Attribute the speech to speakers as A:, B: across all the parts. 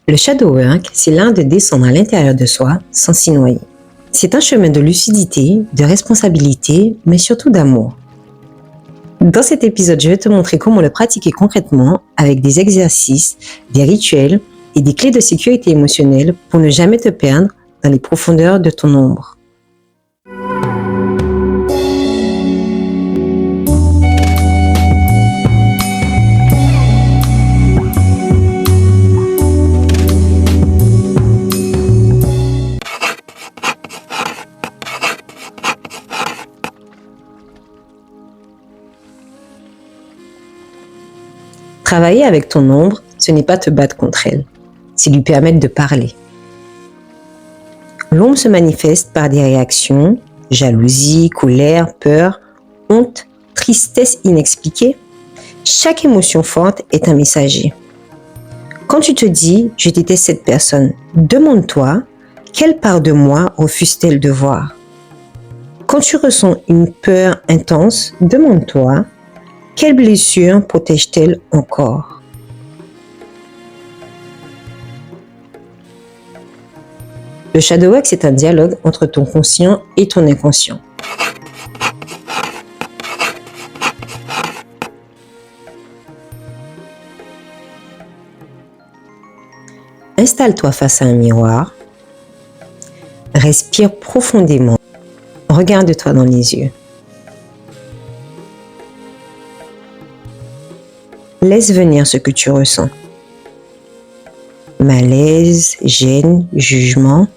A: Le shadow work, c'est l'art de descendre à l'intérieur de soi sans s'y noyer. C'est un chemin de lucidité, de responsabilité, mais surtout d'amour. Dans cet épisode, je vais te montrer comment le pratiquer concrètement avec des exercices, des rituels et des clés de sécurité émotionnelle pour ne jamais te perdre dans les profondeurs de ton ombre. Travailler avec ton ombre, ce n'est pas te battre contre elle, c'est lui permettre de parler. L'ombre se manifeste par des réactions, jalousie, colère, peur, honte, tristesse inexpliquée. Chaque émotion forte est un messager. Quand tu te dis « je déteste cette personne », demande-toi quelle part de moi refuse-t-elle de voir. Quand tu ressens une peur intense, demande-toi quelle blessure protège-t-elle encore. Le shadow work, c'est un dialogue entre ton conscient et ton inconscient. Installe-toi face à un miroir, respire profondément, regarde-toi dans les yeux. Laisse venir ce que tu ressens. Malaise, gêne, jugement.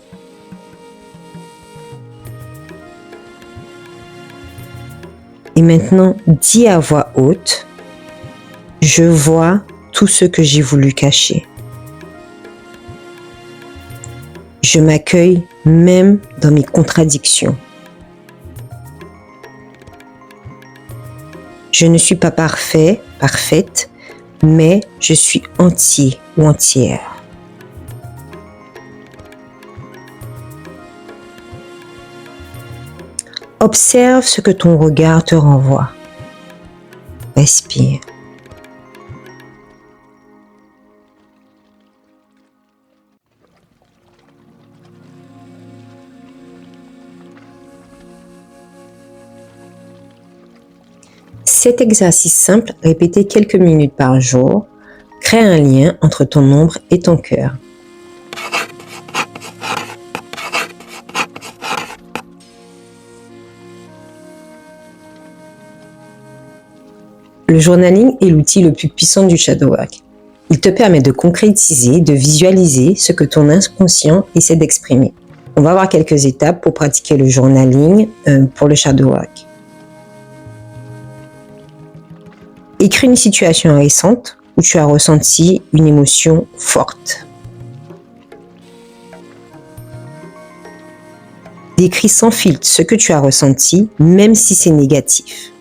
A: Et maintenant, dis à voix haute, je vois tout ce que j'ai voulu cacher. Je m'accueille même dans mes contradictions. Je ne suis pas parfait, parfaite, mais je suis entier ou entière. Observe ce que ton regard te renvoie. Respire. Cet exercice simple, répété quelques minutes par jour, crée un lien entre ton ombre et ton cœur. Le journaling est l'outil le plus puissant du shadow work. Il te permet de concrétiser, de visualiser ce que ton inconscient essaie d'exprimer. On va voir quelques étapes pour pratiquer le journaling pour le shadow work. Écris une situation récente où tu as ressenti une émotion forte. Décris sans filtre ce que tu as ressenti, même si c'est négatif.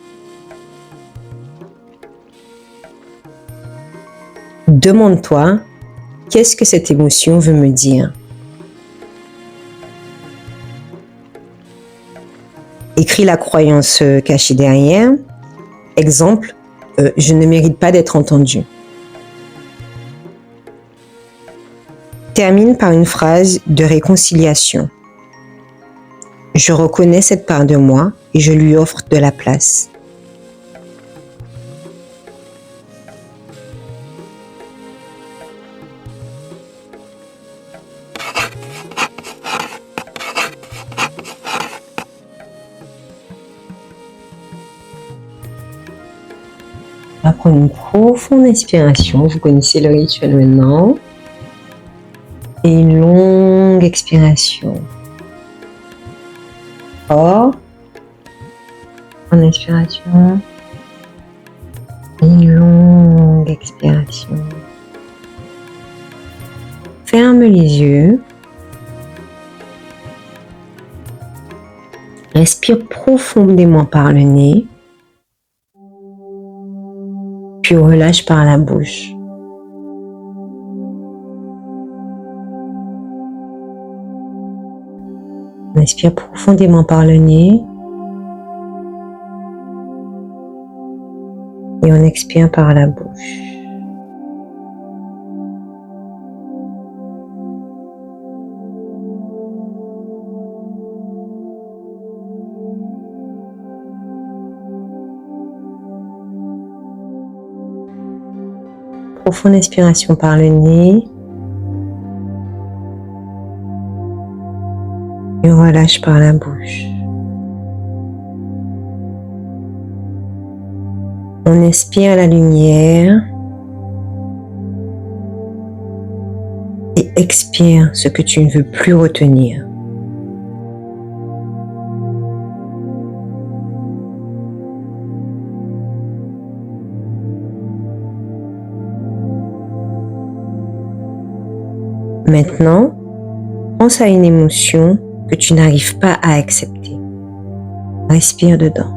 A: Demande-toi, qu'est-ce que cette émotion veut me dire? Écris la croyance cachée derrière. Exemple, je ne mérite pas d'être entendu. Termine par une phrase de réconciliation. Je reconnais cette part de moi et je lui offre de la place. On va prendre une profonde inspiration. Vous connaissez le rituel maintenant. Et une longue expiration. Fort. En inspiration. Et une longue expiration. Ferme les yeux. Respire profondément par le nez. Puis relâche par la bouche. Inspire profondément par le nez. Et on expire par la bouche. profonde inspiration par le nez. Et relâche par la bouche. On inspire la lumière. Et expire ce que tu ne veux plus retenir. Maintenant, pense à une émotion que tu n'arrives pas à accepter. Respire dedans.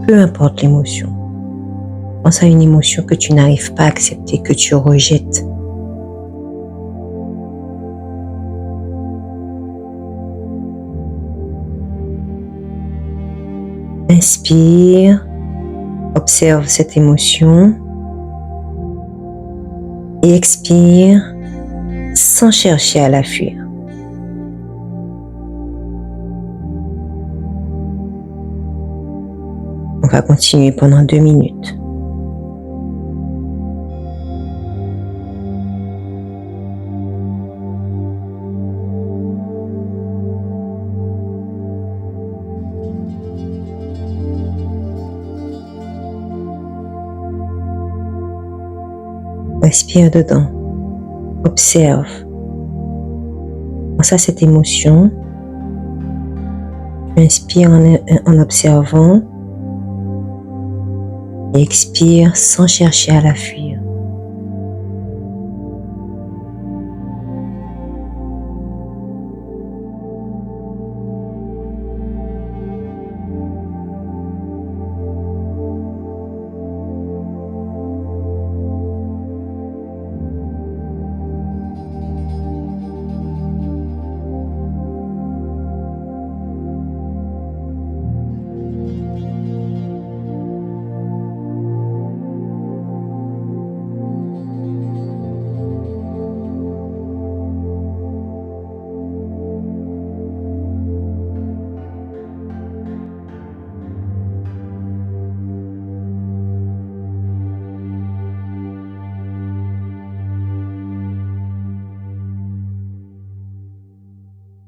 A: Peu importe l'émotion. Pense à une émotion que tu n'arrives pas à accepter, que tu rejettes. Inspire, observe cette émotion et expire sans chercher à la fuir. On va continuer pendant 2 minutes. Respire dedans. Observe. Pense à cette émotion. Tu inspires en observant. Et expire sans chercher à la fuir.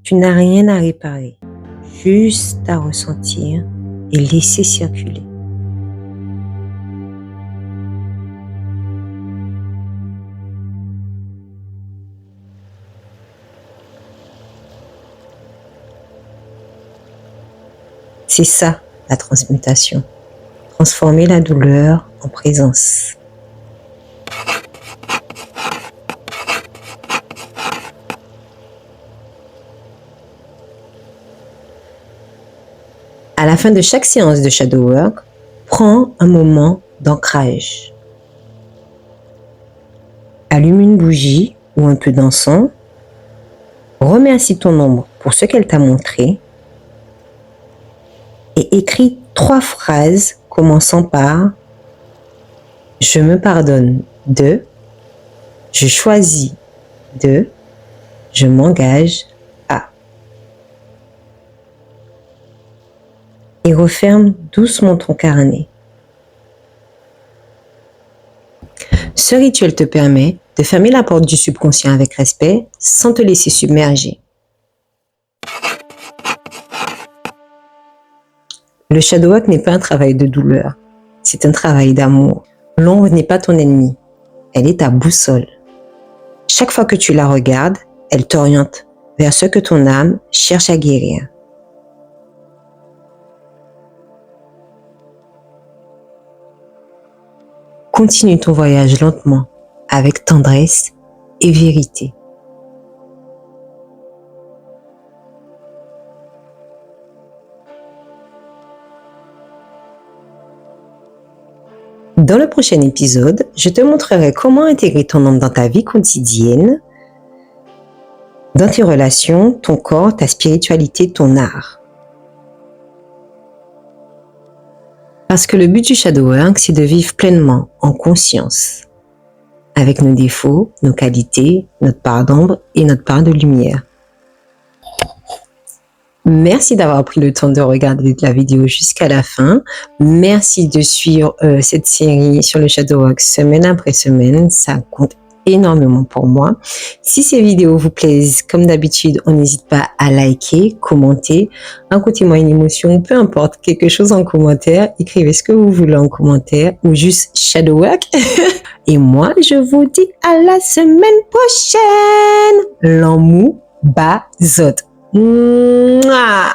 A: Tu n'as rien à réparer, juste à ressentir et laisser circuler. C'est ça, la transmutation. Transformer la douleur en présence. À la fin de chaque séance de shadow work, prends un moment d'ancrage. Allume une bougie ou un peu d'encens. Remercie ton ombre pour ce qu'elle t'a montré. Et écris 3 phrases commençant par « Je me pardonne de »,« Je choisis de »,« Je m'engage à ». Et referme doucement ton carnet. Ce rituel te permet de fermer la porte du subconscient avec respect sans te laisser submerger. Le shadow work n'est pas un travail de douleur, c'est un travail d'amour. L'ombre n'est pas ton ennemi, elle est ta boussole. Chaque fois que tu la regardes, elle t'oriente vers ce que ton âme cherche à guérir. Continue ton voyage lentement, avec tendresse et vérité. Dans le prochain épisode, je te montrerai comment intégrer ton ombre dans ta vie quotidienne, dans tes relations, ton corps, ta spiritualité, ton art. Parce que le but du shadow work, c'est de vivre pleinement, en conscience, avec nos défauts, nos qualités, notre part d'ombre et notre part de lumière. Merci d'avoir pris le temps de regarder la vidéo jusqu'à la fin. Merci de suivre cette série sur le Shadowwork semaine après semaine. Ça compte énormément pour moi. Si ces vidéos vous plaisent, comme d'habitude, on n'hésite pas à liker, commenter, racontez-moi une émotion, peu importe, quelque chose en commentaire. Écrivez ce que vous voulez en commentaire ou juste Shadowwork. Et moi, je vous dis à la semaine prochaine. L'amour bazote. Mouah